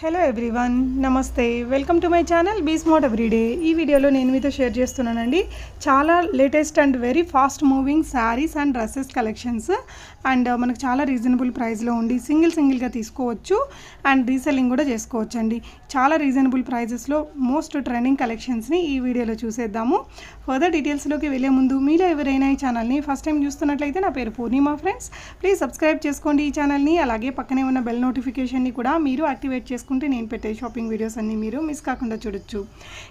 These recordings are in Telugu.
హలో ఎవ్రీవన్, నమస్తే. Welcome to my channel be smart everyday. ఈ వీడియోలో నేను మీతో షేర్ చేస్తున్నానండి చాలా latest and very fast moving saris and dresses collections. And మనకు చాలా రీజనబుల్ ప్రైస్లో ఉండి సింగిల్గా తీసుకోవచ్చు అండ్ రీసెల్లింగ్ కూడా చేసుకోవచ్చు అండి. చాలా రీజనబుల్ ప్రైజెస్లో మోస్ట్ ట్రెండింగ్ కలెక్షన్స్ని ఈ వీడియోలో చూసేద్దాము. ఫర్దర్ డీటెయిల్స్లోకి వెళ్ళే ముందు మీలో ఎవరైనా ఈ ఛానల్ని ఫస్ట్ టైం చూస్తున్నట్లయితే నా పేరు పూర్ణిమ ఫ్రెండ్స్. ప్లీజ్ సబ్స్క్రైబ్ చేసుకోండి ఈ ఛానల్ని. అలాగే పక్కనే ఉన్న బెల్ నోటిఫికేషన్ని కూడా మీరు యాక్టివేట్ చేసుకుంటే నేను పెట్టే షాపింగ్ వీడియోస్ అన్నీ మీరు మిస్ కాకుండా చూడొచ్చు.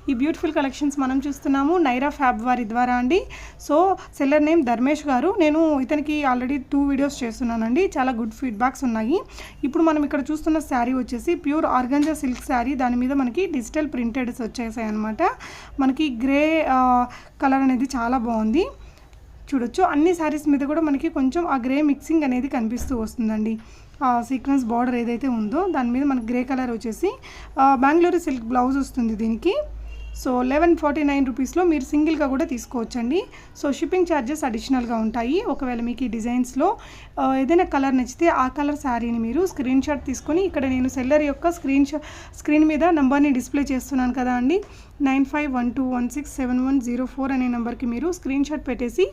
ఈ బ్యూటిఫుల్ కలెక్షన్స్ మనం చూస్తున్నాము నైరా ఫ్యాబ్ వారి ద్వారా అండి. సో సెల్లర్ నేమ్ ధర్మేష్ గారు. నేను ఇతనికి ఆల్రెడీ 2 వీడియోస్ చేస్తున్నానండి. చాలా గుడ్ ఫీడ్బ్యాక్స్ ఉన్నాయి. ఇప్పుడు మనం ఇక్కడ చూస్తున్న శారీ వచ్చేసి ప్యూర్ ఆర్గంజా సిల్క్ శారీ. దాని మీద మనకి డిజిటల్ ప్రింటెడ్స్ వచ్చేసాయి అనమాట. మనకి గ్రే కలర్ అనేది చాలా బాగుంది చూడొచ్చు. అన్ని శారీస్ మీద కూడా మనకి కొంచెం ఆ గ్రే మిక్సింగ్ అనేది కనిపిస్తూ వస్తుందండి. సీక్వెన్స్ బార్డర్ ఏదైతే ఉందో దాని మీద మనకి గ్రే కలర్ వచ్చేసి బెంగళూరు సిల్క్ బ్లౌజ్ వస్తుంది దీనికి. సో 1149 రూపీస్లో మీరు సింగిల్గా కూడా తీసుకోవచ్చండి. సో షిప్పింగ్ ఛార్జెస్ అడిషనల్గా ఉంటాయి. ఒకవేళ మీకు ఈ డిజైన్స్లో ఏదైనా కలర్ నచ్చితే ఆ కలర్ శారీని మీరు స్క్రీన్ షాట్ తీసుకొని ఇక్కడ నేను సెల్లర్ యొక్క స్క్రీన్ మీద నెంబర్ని డిస్ప్లే చేస్తున్నాను కదా అండి, 9512167104 అనే నెంబర్కి మీరు స్క్రీన్ షాట్ పెట్టేసి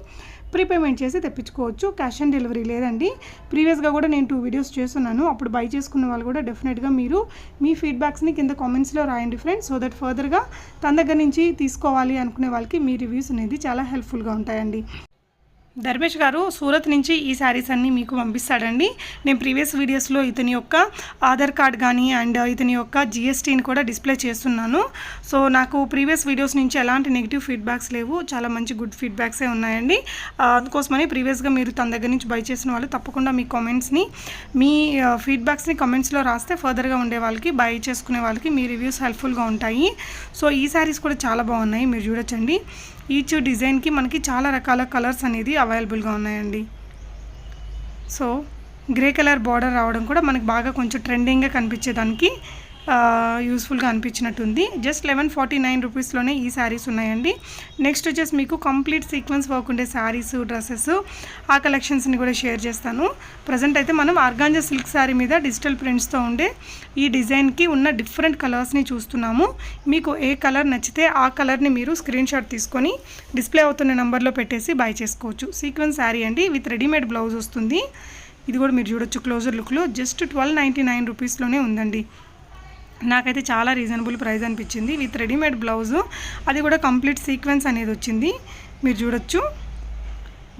ప్రీపేమెంట్ చేసి తెప్పించుకోవచ్చు. క్యాష్ ఆన్ డెలివరీ లేదండి. ప్రీవియస్గా కూడా నేను 2 వీడియోస్ చేస్తున్నాను. అప్పుడు బై చేసుకున్న వాళ్ళు కూడా డెఫినెట్గా మీరు మీ ఫీడ్బ్యాక్స్ని కింద కామెంట్స్లో రాయండి ఫ్రెండ్స్. సో దట్ ఫర్దర్గా తన దగ్గర నుంచి తీసుకోవాలి అనుకునే వాళ్ళకి మీ రివ్యూస్ అనేది చాలా హెల్ప్ఫుల్గా ఉంటాయండి. ధర్మేష్ గారు సూరత్ నుంచి ఈ శారీస్ అన్నీ మీకు పంపిస్తాడండి. నేను ప్రీవియస్ వీడియోస్లో ఇతని యొక్క ఆధార్ కార్డ్ కానీ అండ్ ఇతని యొక్క జిఎస్టీని కూడా డిస్ప్లే చేస్తున్నాను. సో నాకు ప్రీవియస్ వీడియోస్ నుంచి ఎలాంటి నెగిటివ్ ఫీడ్బ్యాక్స్ లేవు, చాలా మంచి గుడ్ ఫీడ్బ్యాక్సే ఉన్నాయండి. అందుకోసమని ప్రీవియస్గా మీరు తన దగ్గర నుంచి బై చేసిన వాళ్ళు తప్పకుండా మీ కామెంట్స్ని మీ ఫీడ్బ్యాక్స్ని కమెంట్స్లో రాస్తే ఫర్దర్గా ఉండే వాళ్ళకి బై చేసుకునే వాళ్ళకి మీ రివ్యూస్ హెల్ప్ఫుల్గా ఉంటాయి. సో ఈ శారీస్ కూడా చాలా బాగున్నాయి, మీరు చూడొచ్చండి. ఈచ్ డిజైన్కి మనకి చాలా రకాల కలర్స్ అనేది అవైలబుల్గా ఉన్నాయండి. సో గ్రే కలర్ బార్డర్ రావడం కూడా మనకి బాగా కొంచెం ట్రెండింగ్గా కనిపించేదానికి యూస్ఫుల్గా అనిపించినట్టుంది. జస్ట్ 1149 రూపీస్లోనే ఈ శారీస్ ఉన్నాయండి. నెక్స్ట్ వచ్చేసి మీకు కంప్లీట్ సీక్వెన్స్ వర్క్ ఉండే శారీస్ డ్రెస్సెస్ ఆ కలెక్షన్స్ని కూడా షేర్ చేస్తాను. ప్రజెంట్ అయితే మనం ఆర్గాంజా సిల్క్ శారీ మీద డిజిటల్ ప్రింట్స్తో ఉండే ఈ డిజైన్కి ఉన్న డిఫరెంట్ కలర్స్ని చూస్తున్నాము. మీకు ఏ కలర్ నచ్చితే ఆ కలర్ని మీరు స్క్రీన్ షాట్ తీసుకొని డిస్ప్లే అవుతున్న నెంబర్లో పెట్టేసి బై చేసుకోవచ్చు. సీక్వెన్స్ శారీ అండి, విత్ రెడీమేడ్ బ్లౌజ్ వస్తుంది. ఇది కూడా మీరు చూడొచ్చు క్లోజర్ లుక్లో. జస్ట్ 1299 రూపీస్లోనే ఉందండి. నాకైతే చాలా రీజనబుల్ ప్రైస్ అనిపించింది. విత్ రెడీమేడ్ బ్లౌజు, అది కూడా కంప్లీట్ సీక్వెన్స్ అనేది వచ్చింది. మీరు చూడొచ్చు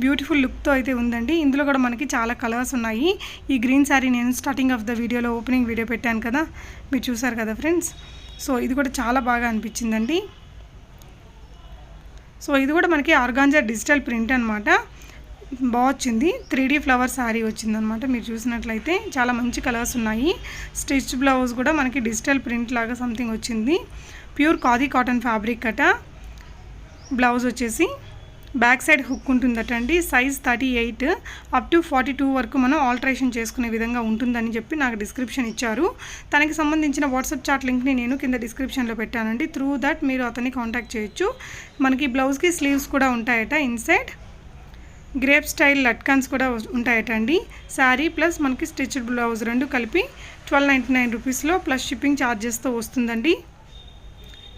బ్యూటిఫుల్ లుక్తో అయితే ఉందండి. ఇందులో కూడా మనకి చాలా కలర్స్ ఉన్నాయి. ఈ గ్రీన్ శారీ నేను స్టార్టింగ్ ఆఫ్ ద వీడియోలో ఓపెనింగ్ వీడియో పెట్టాను కదా, మీరు చూసారు కదా ఫ్రెండ్స్. సో ఇది కూడా చాలా బాగా అనిపించిందండి. సో ఇది కూడా మనకి ఆర్గాంజా డిజిటల్ ప్రింట్ అనమాట. బాగా వచ్చింది. 3D ఫ్లవర్ శారీ వచ్చిందనమాట. మీరు చూసినట్లయితే చాలా మంచి కలర్స్ ఉన్నాయి. స్టిచ్ బ్లౌజ్ కూడా మనకి డిజిటల్ ప్రింట్ లాగా సంథింగ్ వచ్చింది. ప్యూర్ ఖాదీ కాటన్ ఫ్యాబ్రిక్ అట. బ్లౌజ్ వచ్చేసి బ్యాక్ సైడ్ హుక్ ఉంటుందట అండి. సైజ్ 38 అప్ టు 42 వరకు మనం ఆల్టరేషన్ చేసుకునే విధంగా ఉంటుందని చెప్పి నాకు డిస్క్రిప్షన్ ఇచ్చారు. తనకి సంబంధించిన వాట్సాప్ చాట్ లింక్ని నేను కింద డిస్క్రిప్షన్లో పెట్టానండి. త్రూ దట్ మీరు అతన్ని కాంటాక్ట్ చేయొచ్చు. మనకి బ్లౌజ్కి స్లీవ్స్ కూడా ఉంటాయట. ఇన్సైడ్ గ్రేప్ స్టైల్ లట్కన్స్ కూడా ఉంటాయట అండి. శారీ ప్లస్ మనకి స్టిచ్డ్ బ్లౌజ్ రెండు కలిపి 1299 రూపీస్లో ప్లస్ షిప్పింగ్ ఛార్జెస్తో వస్తుందండి.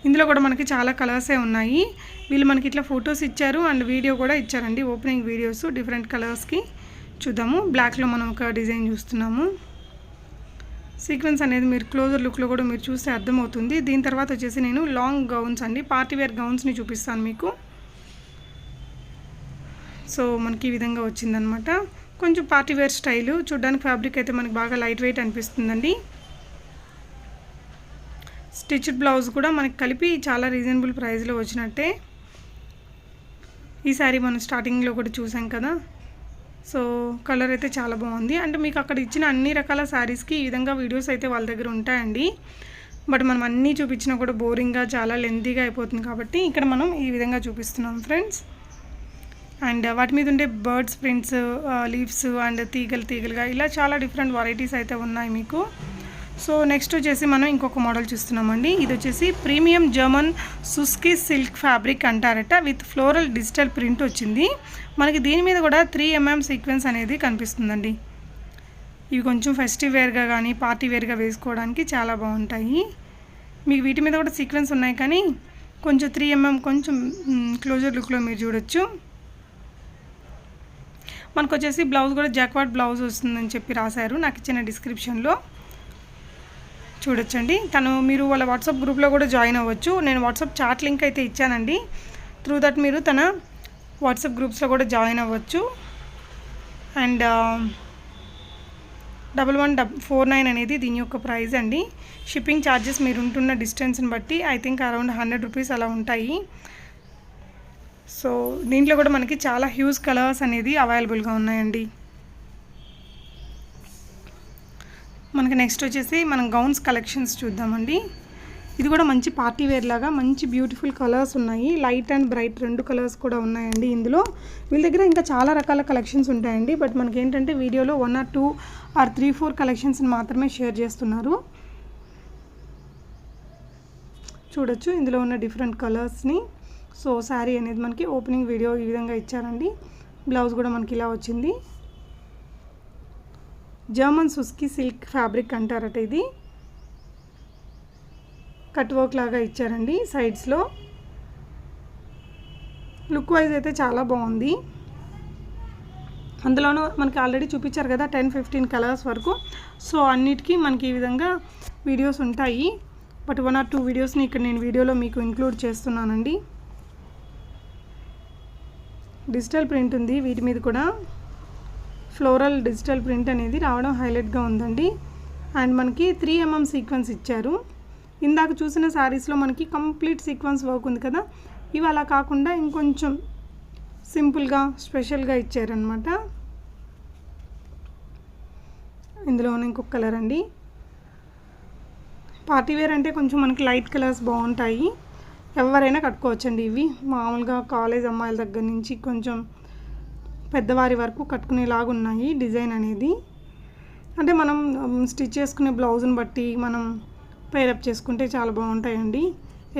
ఇందులో కూడా మనకి చాలా కలర్సే ఉన్నాయి. వీళ్ళు మనకి ఇట్లా ఫొటోస్ ఇచ్చారు అండ్ వీడియో కూడా ఇచ్చారండి. ఓపెనింగ్ వీడియోస్ డిఫరెంట్ కలర్స్కి చూద్దాము. బ్లాక్లో మనం ఒక డిజైన్ చూస్తున్నాము. సీక్వెన్స్ అనేది మీరు క్లోజర్ లుక్లో కూడా మీరు చూస్తే అర్థమవుతుంది. దీని తర్వాత వచ్చేసి నేను లాంగ్ గౌన్స్ అండి, పార్టీవేర్ గౌన్స్ని చూపిస్తాను మీకు. సో మనకి ఈ విధంగా వచ్చిందనమాట. కొంచెం పార్టీవేర్ స్టైలు చూడడానికి. ఫ్యాబ్రిక్ అయితే మనకి బాగా లైట్ వెయిట్ అనిపిస్తుందండి. స్టిచ్డ్ బ్లౌజ్ కూడా మనకి కలిపి చాలా రీజనబుల్ ప్రైస్లో వచ్చినట్టే. ఈ శారీ మనం స్టార్టింగ్లో కూడా చూసాం కదా. సో కలర్ అయితే చాలా బాగుంది. అంటే మీకు అక్కడ ఇచ్చిన అన్ని రకాల శారీస్కి ఈ విధంగా వీడియోస్ అయితే వాళ్ళ దగ్గర ఉంటాయండి. బట్ మనం అన్నీ చూపించినా కూడా బోరింగ్గా చాలా లెంతీగా అయిపోతుంది కాబట్టి ఇక్కడ మనం ఈ విధంగా చూపిస్తున్నాం ఫ్రెండ్స్. అండ్ వాటి మీద ఉండే బర్డ్స్ ప్రింట్స్, లీవ్స్ అండ్ తీగలుగా ఇలా చాలా డిఫరెంట్ వెరైటీస్ అయితే ఉన్నాయి మీకు. సో నెక్స్ట్ వచ్చేసి మనం ఇంకొక మోడల్ చూస్తున్నామండి. ఇది వచ్చేసి ప్రీమియం జర్మన్ సుస్కీ సిల్క్ ఫ్యాబ్రిక్ అంటారట. విత్ ఫ్లోరల్ డిజిటల్ ప్రింట్ వచ్చింది మనకి. దీని మీద కూడా 3mm సీక్వెన్స్ అనేది కనిపిస్తుందండి. ఇవి కొంచెం ఫెస్టివ్ వేర్గా కానీ పార్టీ వేర్గా వేసుకోవడానికి చాలా బాగుంటాయి. మీకు వీటి మీద కూడా సీక్వెన్స్ ఉన్నాయి, కానీ కొంచెం 3mm కొంచెం క్లోజర్ లుక్లో మీరు చూడొచ్చు. మనకు వచ్చేసి బ్లౌజ్ కూడా జాక్వార్డ్ బ్లౌజ్ వస్తుందని చెప్పి రాశారు నాకు ఇచ్చిన డిస్క్రిప్షన్లో. చూడొచ్చండి. మీరు వాళ్ళ వాట్సాప్ గ్రూప్లో కూడా జాయిన్ అవ్వచ్చు. నేను వాట్సాప్ చాట్ లింక్ అయితే ఇచ్చానండి. త్రూ దట్ మీరు తన వాట్సాప్ గ్రూప్స్లో కూడా జాయిన్ అవ్వచ్చు. అండ్ 1149 అనేది దీని యొక్క ప్రైస్ అండి. షిప్పింగ్ ఛార్జెస్ మీరు ఉంటున్న డిస్టెన్స్ని బట్టి ఐ థింక్ అరౌండ్ 100 రూపీస్ అలా ఉంటాయి. సో దీంట్లో కూడా మనకి చాలా హ్యూజ్ కలర్స్ అనేది అవైలబుల్గా ఉన్నాయండి. మనకి నెక్స్ట్ వచ్చేసి మనం గౌన్స్ కలెక్షన్స్ చూద్దామండి. ఇది కూడా మంచి పార్టీ వేర్ లాగా మంచి బ్యూటిఫుల్ కలర్స్ ఉన్నాయి. లైట్ అండ్ బ్రైట్ 2 కలర్స్ కూడా ఉన్నాయండి ఇందులో. వీళ్ళ దగ్గర ఇంకా చాలా రకాల కలెక్షన్స్ ఉంటాయండి. బట్ మనకి ఏంటంటే వీడియోలో 1 or 2 or 3-4 కలెక్షన్స్ని మాత్రమే షేర్ చేస్తున్నారు. చూడొచ్చు ఇందులో ఉన్న డిఫరెంట్ కలర్స్ని. సో శారీ అనేది మనకి ఓపెనింగ్ వీడియో ఈ విధంగా ఇచ్చారండి. బ్లౌజ్ కూడా మనకి ఇలా వచ్చింది. జర్మన్ సుస్కి సిల్క్ ఫ్యాబ్రిక్ అంటారట. ఇది కట్ వర్క్ లాగా ఇచ్చారండి సైడ్స్లో. లుక్ వైజ్ అయితే చాలా బాగుంది. అందులోనూ మనకి ఆల్రెడీ చూపించారు కదా 10-15 కలర్స్ వరకు. సో అన్నిటికీ మనకి ఈ విధంగా వీడియోస్ ఉంటాయి. బట్ 1 or 2 వీడియోస్ని ఇక్కడ నేను వీడియోలో మీకు ఇంక్లూడ్ చేస్తున్నానండి. డిజిటల్ ప్రింట్ ఉంది వీటి మీద కూడా. ఫ్లోరల్ డిజిటల్ ప్రింట్ అనేది రావడం హైలైట్గా ఉందండి. అండ్ మనకి 3mm సీక్వెన్స్ ఇచ్చారు. ఇందాక చూసిన శారీస్లో మనకి కంప్లీట్ సీక్వెన్స్ వర్క్ ఉంది కదా, ఇవి అలా కాకుండా ఇంకొంచెం సింపుల్గా స్పెషల్గా ఇచ్చారనమాట. ఇందులోనే ఇంకొక కలర్ అండి. పార్టీవేర్ అంటే కొంచెం మనకి లైట్ కలర్స్ బాగుంటాయి. ఎవరైనా కట్టుకోవచ్చండి. ఇవి మామూలుగా కాలేజ్ అమ్మాయిల దగ్గర నుంచి కొంచెం పెద్దవారి వరకు కట్టుకునేలాగా ఉన్నాయి డిజైన్ అనేది. అంటే మనం స్టిచ్ చేసుకునే బ్లౌజ్ని బట్టి మనం పేరప్ చేసుకుంటే చాలా బాగుంటాయండి.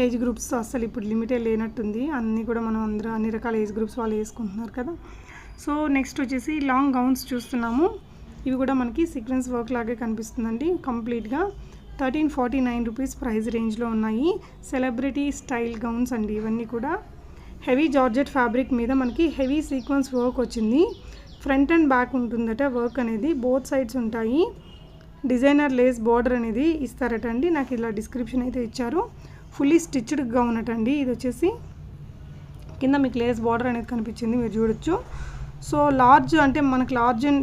ఏజ్ గ్రూప్స్ అసలు ఇప్పుడు లిమిటే లేనట్టుంది. అన్నీ కూడా మనం అన్ని రకాల ఏజ్ గ్రూప్స్ వాళ్ళు వేసుకుంటున్నారు కదా. సో నెక్స్ట్ వచ్చేసి లాంగ్ గౌన్స్ చూస్తున్నాము. ఇవి కూడా మనకి సీక్వెన్స్ వర్క్ లాగే కనిపిస్తుందండి. కంప్లీట్గా 1349 రూపీస్ ప్రైస్ రేంజ్లో ఉన్నాయి. సెలబ్రిటీ స్టైల్ గౌన్స్ అండి ఇవన్నీ కూడా. హెవీ జార్జెట్ ఫ్యాబ్రిక్ మీద మనకి హెవీ సీక్వెన్స్ వర్క్ వచ్చింది. ఫ్రంట్ అండ్ బ్యాక్ ఉంటుందట వర్క్ అనేది. బోత్ సైడ్స్ ఉంటాయి. డిజైనర్ లేస్ బార్డర్ అనేది ఇస్తారట అండి. నాకు ఇలా డిస్క్రిప్షన్ అయితే ఇచ్చారు. ఫుల్లీ స్టిచ్డ్ గౌన్ అటండి. ఇది వచ్చేసి కింద మీకు లేస్ బార్డర్ అనేది కనిపించింది మీరు చూడొచ్చు. సో లార్జ్ అంటే మనకు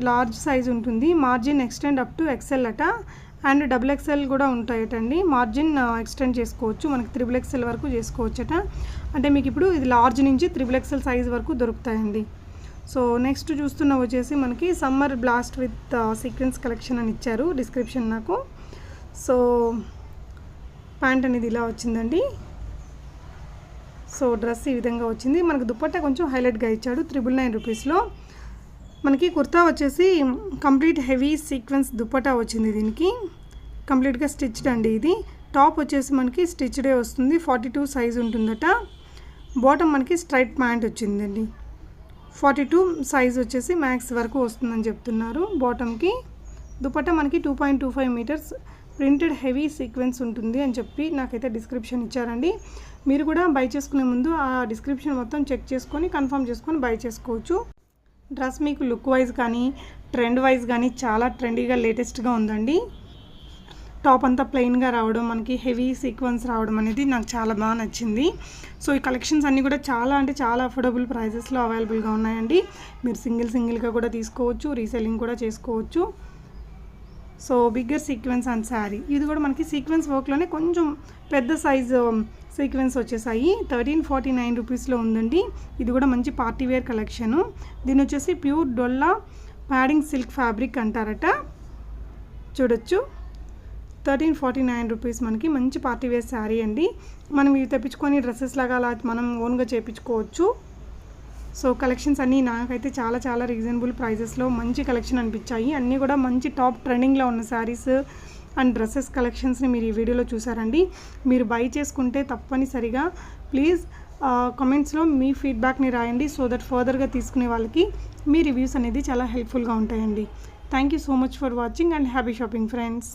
లార్జ్ సైజ్ ఉంటుంది. Margin extend up to XL అట. అండ్ XXL కూడా ఉంటాయటండి. మార్జిన్ ఎక్స్టెండ్ చేసుకోవచ్చు. మనకి XXL వరకు చేసుకోవచ్చట. అంటే మీకు ఇప్పుడు ఇది లార్జ్ నుంచి XXL సైజ్ వరకు దొరుకుతాయండి. సో నెక్స్ట్ చూస్తున్న వచ్చేసి మనకి summer blast with sequence collection అని ఇచ్చారు డిస్క్రిప్షన్ నాకు. సో ప్యాంట్ అనేది ఇలా వచ్చిందండి. సో డ్రెస్ ఈ విధంగా వచ్చింది. మనకు దుపట్టా కొంచెం హైలైట్గా ఇచ్చాడు 999 రూపీస్లో. మనకి కుర్తా వచ్చేసి కంప్లీట్ హెవీ సీక్వెన్స్ దుపట్టా వచ్చింది. దీనికి కంప్లీట్గా స్టిచ్డ్ అండి. ఇది టాప్ వచ్చేసి మనకి స్టిచ్డే వస్తుంది. 42 సైజ్ ఉంటుందట. బాటమ్ మనకి స్ట్రైట్ ప్యాంట్ వచ్చిందండి. 42 సైజ్ వచ్చేసి మ్యాక్స్ వరకు వస్తుందని చెప్తున్నారు. బాటమ్కి దుపట్టా మనకి 2.25 మీటర్స్ ప్రింటెడ్ హెవీ సీక్వెన్స్ ఉంటుంది అని చెప్పి నాకైతే డిస్క్రిప్షన్ ఇచ్చారండి. మీరు కూడా బై చేసుకునే ముందు ఆ డిస్క్రిప్షన్ మొత్తం చెక్ చేసుకొని కన్ఫర్మ్ చేసుకొని బై చేసుకోవచ్చు. డ్రెస్ మీకు లుక్ వైజ్ కానీ ట్రెండ్ వైజ్ కానీ చాలా ట్రెండీగా లేటెస్ట్గా ఉందండి. టాప్ అంతా ప్లెయిన్గా రావడం, మనకి హెవీ సీక్వెన్స్ రావడం అనేది నాకు చాలా బాగా నచ్చింది. సో ఈ కలెక్షన్స్ అన్నీ కూడా చాలా అంటే చాలా అఫోర్డబుల్ ప్రైజెస్లో అవైలబుల్గా ఉన్నాయండి. మీరు సింగిల్గా కూడా తీసుకోవచ్చు, రీసెల్లింగ్ కూడా చేసుకోవచ్చు. So bigger sequence and sari ఇది కూడా మనకి సీక్వెన్స్ వర్క్లోనే కొంచెం పెద్ద సైజు సీక్వెన్స్ వచ్చేసాయి. 1349 రూపీస్లో ఉందండి. ఇది కూడా మంచి పార్టీవేర్ కలెక్షను. దీని వచ్చేసి ప్యూర్ డొల్లా ప్యాడింగ్ సిల్క్ ఫ్యాబ్రిక్ అంటారట. చూడొచ్చు 1349 రూపీస్ మనకి మంచి పార్టీవేర్ శారీ అండి. మనం ఇవి తెప్పించుకొని డ్రెస్సెస్ లాగా అలా మనం ఓన్గా చేయించుకోవచ్చు. సో కలెక్షన్స్ అన్నీ నాకైతే చాలా చాలా రీజనబుల్ ప్రైజెస్లో మంచి కలెక్షన్ అనిపించాయి. అన్నీ కూడా మంచి టాప్ ట్రెండింగ్లో ఉన్న శారీస్ అండ్ డ్రెస్సెస్ కలెక్షన్స్ని మీరు ఈ వీడియోలో చూసారండి. మీరు బై చేసుకుంటే తప్పనిసరిగా ప్లీజ్ కామెంట్స్లో మీ ఫీడ్బ్యాక్ని రాయండి. సో దట్ ఫర్దర్గా తీసుకునే వాళ్ళకి మీ రివ్యూస్ అనేది చాలా హెల్ప్ఫుల్గా ఉంటాయండి. Thank you so much for watching and happy shopping friends.